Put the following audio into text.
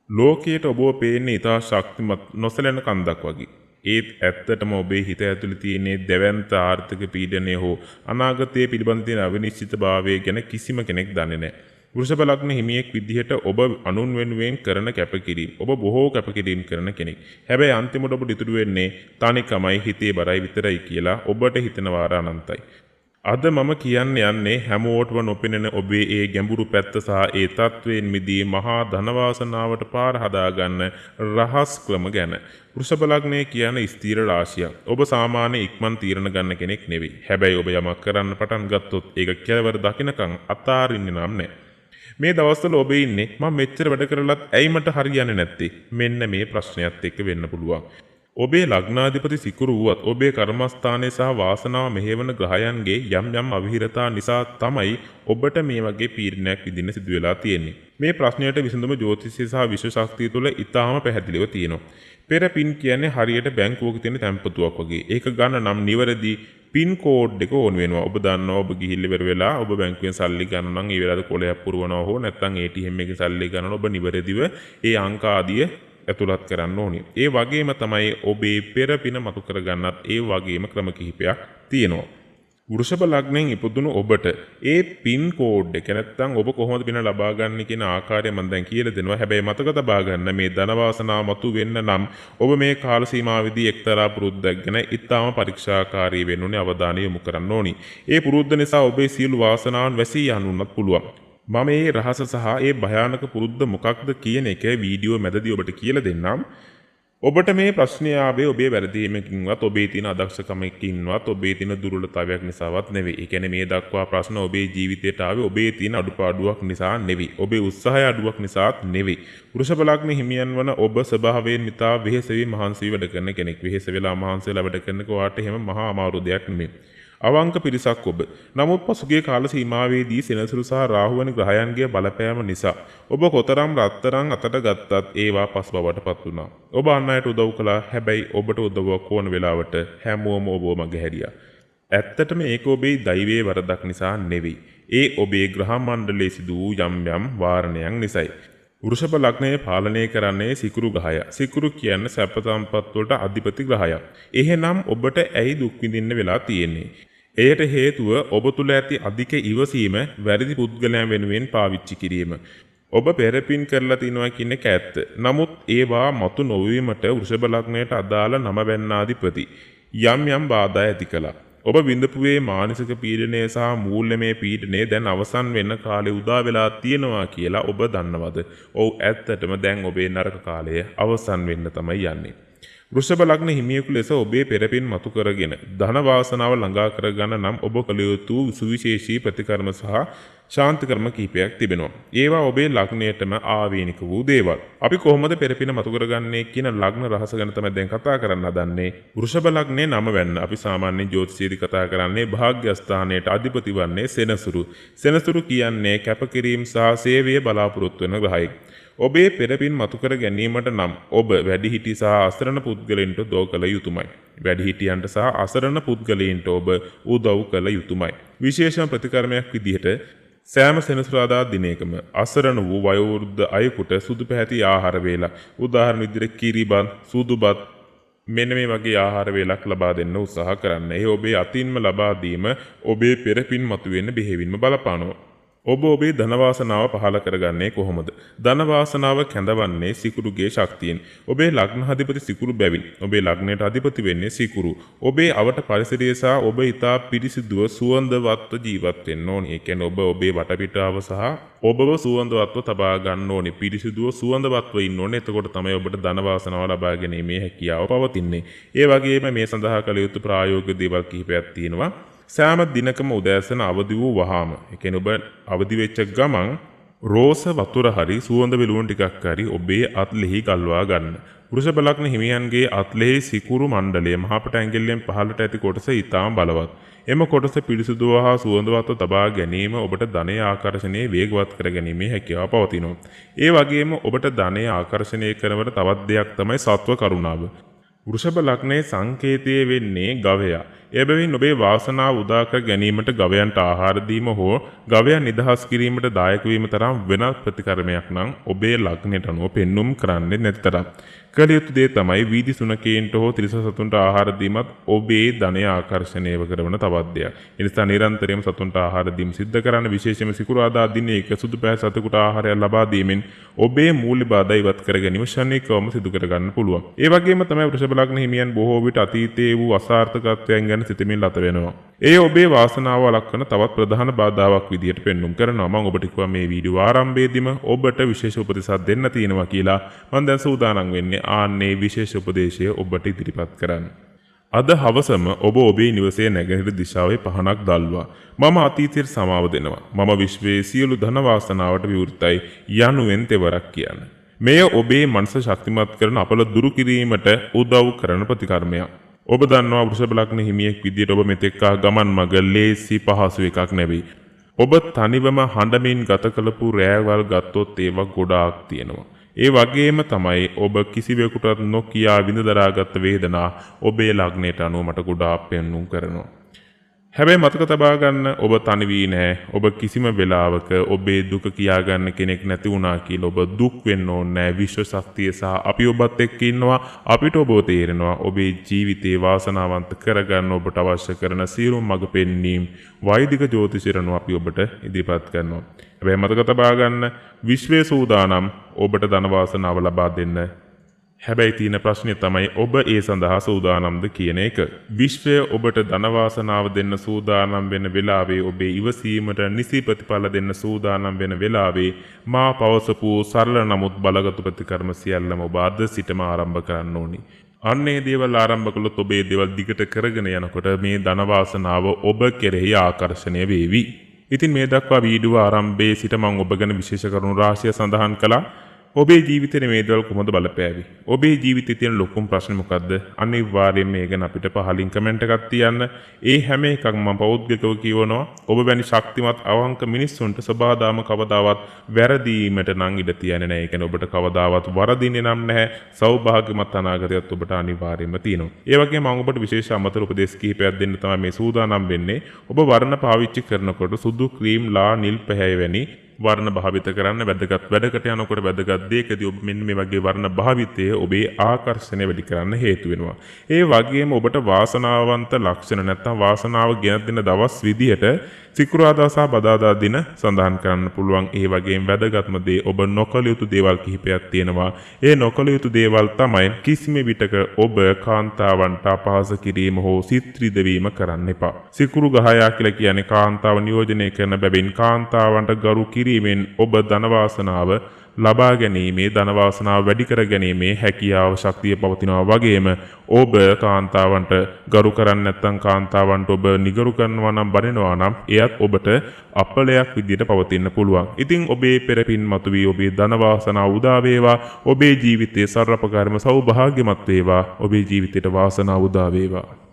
ලෝකයට ඔබව පේන්නේ ඉතා ශක්තිමත් නොසැලෙන කන්දක් වගේ. ඒත් ඇත්තටම ඔබේ හිත ඇතුළේ තියෙන දැවැන්ත ආර්ථික පීඩනය හෝ අනාගතයේ පිළිබඳ තියෙන අවිනිශ්චිතභාවය ගැන කිසිම කෙනෙක් දන්නේ නැහැ. වෘෂභ ලග්න හිමියෙක් විදිහට ඔබ අනුන් වෙනුවෙන් කරන කැපකිරීම. ඔබ බොහෝ කැපකිරීම කරන කෙනෙක්. හැබැයි අන්තිමට ඔබට ඉතුරු වෙන්නේ තනිකමයි හිතේ බරයි විතරයි කියලා ඔබට හිතන වාර අනන්තයි. අද මම කියන්න යන්නේ හැමෝටම නොපෙනෙන ඔබේ ඒ ගැඹුරු පැත්ත සහ ඒ තත්වයෙන් මිදී මහා ධනවාසනාවට පාර හදාගන්න රහස් ක්‍රම ගැන. වෘෂභ ලග්නය කියන ස්ථීර රාශියක්. ඔබ සාමාන්‍ය ඉක්මන් තීරණ ගන්න කෙනෙක් නෙවෙයි. හැබැයි ඔබ යමක් කරන්න පටන් ගත්තොත් ඒක කෙලවර දකින්නකම් අතාරින්නේ නම් නැහැ. මේ දවස්වල ඔබ ඉන්නේ මම මෙච්චර වැඩ කරලත් ඇයි මට හරියන්නේ නැත්තේ? මෙන්න මේ ප්‍රශ්නයත් එක්ක වෙන්න පුළුවන්. ඔබේ ලග්නාධිපති සිකුරු වුවත් ඔබේ කර්මස්ථානයේ සහ වාසනාව මෙහෙවන ග්‍රහයන්ගේ යම් යම් අවිහිරතා නිසා තමයි ඔබට මේ වගේ පීඩනයක් විඳින්න සිදු වෙලා තියෙන්නේ. මේ ප්‍රශ්නයට විසඳුම ජ්‍යොතිෂය සහ විශ්ව ශක්තිය තුළ ඉතාම පැහැදිලිව තියෙනවා. පෙර පින් කියන්නේ හරියට බැංකුවක තියෙන තැන්පතුවක් වගේ. ඒක ගන්න නම් නිවැරදි පින් කෝඩ් එක ඕන වෙනවා. ඔබ දන්නවා ඔබ ගිහිල්ලා ඉවර වෙලා ඔබ බැංකුවෙන් සල්ලි ගන්න නම් ඒ වෙලාවට කොලයක් පුරවනවා හෝ නැත්නම් ATM එකේ සල්ලි ගන්නන ඔබ නිවැරදිව ඒ අංක ආදිය ඇතුළත් කරන්න ඕනේ. ඒ වගේම තමයි ඔබේ පෙර පින මතු කරගන්නත් ඒ වගේම ක්‍රම කිහිපයක් තියෙනවා. වෘෂභ ලග්නයෙන් ඉපදුණු ඔබට ඒ පින් කෝඩ් එක නැත්නම් ඔබ කොහොමද පින ලබා ගන්න කියන ආකාරය මම දැන් කියලා දෙනවා. හැබැයි මතක තබා ගන්න මේ ධනවාසනාව මතු වෙන්න නම් ඔබ මේ කාල සීමාවෙදී එක්තරා පුරුද්දක් ගැන ඉතාම පරීක්ෂාකාරී වෙන්න ඕනේ, අවධානය යොමු කරන්න ඕනේ. ඒ පුරුද්ද නිසා ඔබේ සියලු වාසනාවන් වැසී යන්නත් පුළුවන්. මම මේ රහස සහ ඒ භයානක පුරුද්ද මොකක්ද කියන එක වීඩියෝ මැදදී ඔබට කියලා දෙන්නම්. ඔබට මේ ප්‍රශ්නය ආවේ ඔබේ වැරදීමකින්වත් ඔබේ තියෙන අදක්ෂකමකින්වත් ඔබේ තියෙන දුර්වලතාවයක් නිසාවත් නෙවෙයි. ඒ කියන්නේ මේ දක්වා ප්‍රශ්න ඔබේ ජීවිතයට ආවේ ඔබේ තියෙන අඩුපාඩුවක් නිසා නෙවෙයි. ඔබේ උත්සාහය අඩුවක් නිසාත් නෙවෙයි. වෘෂභ ලග්න හිමියන් වන ඔබ ස්වභාවයෙන් මිතා වෙහෙසෙවි මහන්සි වැඩ කරන කෙනෙක්. වෙහෙස වෙලා මහන්සි වෙලා වැඩ කරනක ඔයාට එහෙම මහා අමාරු දෙයක් නෙමෙයි. අවංක පිරිසක් ඔබ. නමුත් පසුගිය කාල සීමාවේදී සෙනසුරු සහ රාහු වැනි ග්‍රහයන්ගේ බලපෑම නිසා ඔබ කොතරම් රත්තරන් අතට ගත්තත් ඒවා පස් බවට පත් වුණා. ඔබ අන් අයට උදව් කළා. හැබැයි ඔබට උදව්වක් ඕන වෙලාවට හැමෝම ඔබව මගහැරියා. ඇත්තටම ඒක ඔබේ දෛවයේ වරදක් නිසා නෙවෙයි. ඒ ඔබේ ග්‍රහ මණ්ඩලයේ සිදු වූ යම් යම් වාරණයන් නිසායි. වෘෂභ ලග්නයේ පාලනය කරන්නේ සිකුරු ග්‍රහය. සිකුරු කියන්නේ සැප සම්පත් වලට අධිපති ග්‍රහයක්. එහෙනම් ඔබට ඇයි දුක් විඳින්න වෙලා තියෙන්නේ? එයට හේතුව ඔබ තුල ඇති අධික ඉවසීම, වැරදි පුද්ගලයන් වෙනුවෙන් පාවිච්චි කිරීම. ඔබ පෙරපින් කරලා තිනවා කියන එක ඇත්ත. නමුත් ඒවා මතු නොවීමට වෘෂභ ලග්නයට අදාළ නම වැන්නාධිපති යම් යම් බාධා ඇති කළා. ඔබ විඳපුවේ මානසික පීඩනය සහ මූල්‍යමය පීඩනය දැන් අවසන් වෙන්න කාලේ උදා වෙලා තියෙනවා කියලා ඔබ දන්නවද? ඔව්, ඇත්තටම දැන් ඔබේ නරක කාලය අවසන් වෙන්න තමයි යන්නේ. වෘෂභ ලග්න හිමියෙකු ලෙස ඔබේ පෙරපින් මතු කරගෙන ධන වාසනාව ළඟා කරගන්න නම් ඔබ කළ යුතු සුවිශේෂී ප්‍රතිකර්ම සහ ශාන්ති කර්ම කිහිපයක් තිබෙනවා. ඒවා ඔබේ ලග්නයටම ආවේනික වූ දේවල්. අපි කොහොමද පෙරපින මතු කරගන්නේ කියන ලග්න රහස ගැන තමයි දැන් කතා කරන්න හදන්නේ. වෘෂභ ලග්නයේ නම වැන්න අපි සාමාන්‍ය ජ්‍යොතිෂයේදී කතා කරන්නේ භාග්‍යස්ථානයට අධිපති වන්නේ සෙනසුරු. සෙනසුරු කියන්නේ කැපකිරීම සහ සේවයේ බලාපොරොත්තු වෙන ග්‍රහයෙක්. ඔබේ පෙරපින් මතු කර ගැනීමට නම් ඔබ වැඩිහිටි සහ අසරණ පුද්ගලයන්ට උදව් කළ යුතුමයි. වැඩිහිටියන්ට සහ අසරණ පුද්ගලයන්ට ඔබ උදව් කළ යුතුමයි. විශේෂම ප්‍රතිකර්මයක් විදිහට සෑම සෙනසුරාදා දිනයකම අසරණ වූ වයෝවෘද්ධ අයෙකුට සුදු පැහැති ආහාර වේලා, උදාහරණ විදිහට කිරිබත්, සුදුබත් මෙන්න මේ වගේ ආහාර වේලක් ලබා දෙන්න උත්සාහ කරන්න. ඒ ඔබේ අතින්ම ලබා දීම ඔබේ පෙරපින් මතුවෙන්න බෙහෙවින්ම බලපානවා. ඔබ ඔබේ ධනවාසනාව පහළ කරගන්නේ කොහොමද? ධනවාසනාව කැඳවන්නේ සිකුරුගේ ශක්තියෙන්. ඔබේ ලග්නාධිපති සිකුරු බැවින් ඔබේ ලග්නයට අධිපති වෙන්නේ සිකුරු. ඔබේ අවට පරිසරය සහ ඔබ ඊතා පිරිසිදුව සුවඳවත්ව ජීවත් වෙන්න ඕනේ. ඒ කියන්නේ ඔබ ඔබේ වටපිටාව සහ ඔබව සුවඳවත්ව තබා ගන්න ඕනේ. පිරිසිදුව සුවඳවත්ව ඉන්න ඕනේ. එතකොට තමයි ඔබට ධනවාසනාව ලබා ගැනීමේ හැකියාව පවතින්නේ. ඒ වගේම මේ සඳහා කළ යුතු ප්‍රායෝගික දේවල් කිහිපයක් තියෙනවා. සෑම දිනකම උදෑසන අවදි වූ වහාම, ඒ කියන්නේ ඔබ අවදි වෙච්ච ගමන් රෝස වතුර හරි සුවඳ විලවුන් ටිකක් හරි ඔබේ අත්ලෙහි ගල්වා ගන්න. වෘෂභ ලග්න හිමියන්ගේ අත්ලෙහි සිකුරු මණ්ඩලය මහපට ඇඟිල්ලෙන් පහළට ඇති කොටස ඊටාම බලවත්. එම කොටස පිරිසුදුව හා සුවඳවත්ව තබා ගැනීම ඔබට ධනය ආකර්ෂණයේ වේගවත් කර ගැනීමේ හැකියාව පවතිනවා. ඒ වගේම ඔබට ධනය ආකර්ෂණය කරන තවත් දෙයක් තමයි සත්ව කරුණාව. වෘෂභ ලග්නයේ සංකේතය වෙන්නේ ගවයා. එබැවින් ඔබේ වාසනාව උදා කර ගැනීමට ගවයන්ට ආහාර දීම හෝ ගවයන් නිදහස් කිරීමට දායක වීම තරම් වෙනත් ප්‍රතිකර්මයක් නම් ඔබේ ලග්නයට අනුව පෙන්눔 කරන්නේ නැතිතරම්. කළ යුතු දේ තමයි වීදි සුනකයන්ට හෝ තිරිස සතුන්ට ආහාර දීමත් ඔබේ ධනය ආකර්ෂණය කරන තවත් දෙයක්. ඒ නිසා නිරන්තරයෙන්ම සතුන්ට ආහාර දීම සිද්ධ කරන්න, විශේෂයෙන්ම සිකුරාදා දිනේ එක සුදු පෑ සතෙකුට ආහාරය ලබා දීමෙන් ඔබේ මූල්‍ය බාධා ඉවත් කර ගැනීම ශනිකවම සිදු කර ගන්න පුළුවන්. ඒ වගේම තමයි වෘෂභ ලග්න හිමියන් බොහෝ විට අතීතයේ වූ අසාර්ථකත්වයන් ගැන සිතමින් ලත වෙනවා. ඒ ඔබේ වාසනාව වළක්වන තවත් ප්‍රධාන බාධාවක් විදියට පෙන්눔 කරනවා. මම ඔබට කිව්වා මේ වීඩියෝ ආරම්භයේදීම ඔබට විශේෂ උපදෙසක් දෙන්න තියෙනවා කියලා. මම දැන් සූදානම් වෙන්නේ ආන්නේ විශේෂ උපදේශය ඔබට ඉදිරිපත් කරන්න. අද හවසම ඔබ ඔබේ නිවසේ නැගෙනහිර දිශාවේ පහනක් දැල්වා. මම අතීතයට සමාව දෙනවා. මම විශ්වයේ සියලු ධන වාසනාවට විවෘතයි යනුවෙන් තෙවරක් කියන්නේ. මෙය ඔබේ මනස ශක්තිමත් කරන අපල දුරු කිරීමට උදව් කරන ප්‍රතිකර්මයක්. ඔබ දන්නවා වෘෂභ ලග්න හිමියෙක් විදියට ඔබ මෙතෙක් ගමන් මග ලේසි පහසු එකක් නෙවෙයි. ඔබ තනිවම හඬමින් ගත කළපු රෑවල් ගත්තොත් ඒවා ගොඩාක් තියෙනවා. ඒ වගේම තමයි ඔබ කිසිවෙකුටත් නොකියා විඳදරාගත් වේදනා ඔබේ ලග්නයට අනුව මට ගොඩාක් පෙන්눔 කරනවා. හැබැයි මතක තබා ගන්න ඔබ තනි වී නැහැ. ඔබ කිසිම වෙලාවක ඔබේ දුක කියා ගන්න කෙනෙක් නැති වුණා කියලා ඔබ දුක් වෙන්න ඕනේ නැහැ. විශ්ව ශක්තිය සහ අපි ඔබත් එක්ක ඉන්නවා. අපිට ඔබව තේරෙනවා. ඔබේ ජීවිතේ වාසනාවන්ත කරගන්න ඔබට අවශ්‍ය කරන සියලුම මඟ පෙන්වීම් වෛදික ජ්‍යොතිෂයන්ව අපි ඔබට ඉදිරිපත් කරනවා. හැබැයි මතක තබා ගන්න විශ්වයේ සූදානම් ඔබට ධන වාසනාව ලබා දෙන්න. හැබැයි තියෙන ප්‍රශ්නේ තමයි ඔබ ඒ සඳහා සූදානම්ද කියන එක. විශ්වය ඔබට ධන වාසනාව දෙන්න සූදානම් වෙන වෙලාවේ ඔබේ ඉවසීමට නිසි ප්‍රතිඵල දෙන්න සූදානම් වෙන වෙලාවේ මා පවසපු සරල නමුත් බලගත් ප්‍රතිකර්ම සියල්ලම ඔබ අද සිටම ආරම්භ කරන්න ඕනි. අන්නේ දේවල් ආරම්භ කළොත් ඔබේ දේවල් දිගට කරගෙන යනකොට මේ ධන වාසනාව ඔබ කෙරෙහි ආකර්ෂණය වේවි. ඉතින් මේ දක්වා වීඩියෝ ආරම්භයේ සිට මම ඔබ ගැන විශේෂ කරුණු රාශිය සඳහන් කළා. ඔබේ ජීවිතේ මේ දේවල් කොහොමද බලපෑවි? ඔබේ ජීවිතේ තියෙන ලොකුම ප්‍රශ්නේ මොකද්ද? අනිවාර්යයෙන් මේ ගැන අපිට පහලින් කමෙන්ට් එකක් තියන්න. ඒ හැම එකක්ම මම පෞද්ගලිකව කියවනවා. ඔබ වැනි ශක්තිමත් අවංක මිනිස්සුන්ට සබාදාම කවදාවත් වැරදීමට නම් ඉඩ තියන්නේ නැහැ. ඒ කියන්නේ ඔබට කවදාවත් වරදින්නේ නම් නැහැ. සෞභාග්‍යමත් අනාගතයක් ඔබට අනිවාර්යයෙන්ම තියෙනවා. ඒ වගේම මම ඔබට විශේෂ අමතර උපදේශ කිහිපයක් දෙන්න තමයි මේ සූදානම් වෙන්නේ. ඔබ වර්ණ පාවිච්චි කරනකොට සුදු ක්‍රීම් ලා නිල් පැහැය වැනි වර්ණ භාවිත කරන්න වැදගත් වැඩකට යනකොට වැදගත් දෙයකදී ඔබ මෙන්න මේ වගේ වර්ණ භාවිතය ඔබේ ආකර්ෂණය වැඩි කරන්න හේතු වෙනවා. ඒ වගේම ඔබට වාසනාවන්ත ලක්ෂණ නැත්නම් වාසනාව ගෙන දෙන දවස් විදියට සිකුරාදා සහ බදාදා දින සඳහන් කරන්න පුළුවන්. ඒ වගේම වැදගත්ම දේ ඔබ නොකළ යුතු දේවල් කිහිපයක් තියෙනවා. ඒ නොකළ යුතු දේවල් තමයි කිසිම විටක ඔබ කාන්තාවන්ට අපහාස කිරීම හෝ සිත් රිදවීම කරන්න එපා. සිකුරු ගහයා කියලා කියන්නේ කාන්තාව නියෝජනය කරන බැවින් කාන්තාවන්ට ගරු කිරීමෙන් ඔබ ධන වාසනාව ලබා ගැනීමේ ධන වාසනාව වැඩි කර ගැනීමේ හැකියාව ශක්තිය පවතිනවා. වගේම ඔබ කාන්තාවන්ට ගරු කරන්නේ නැත්නම් කාන්තාවන්ට ඔබ නිගරු කරනවා නම් බනිනවා නම් එයත් ඔබට අපලයක් විදියට පවතින්න පුළුවන්. ඉතින් ඔබේ පෙරපින් මතුවී ඔබේ ධන වාසනාව උදා වේවා. ඔබේ ජීවිතයේ සර්වපකාරම සෞභාග්‍යමත් වේවා. ඔබේ ජීවිතයට වාසනාව උදා වේවා.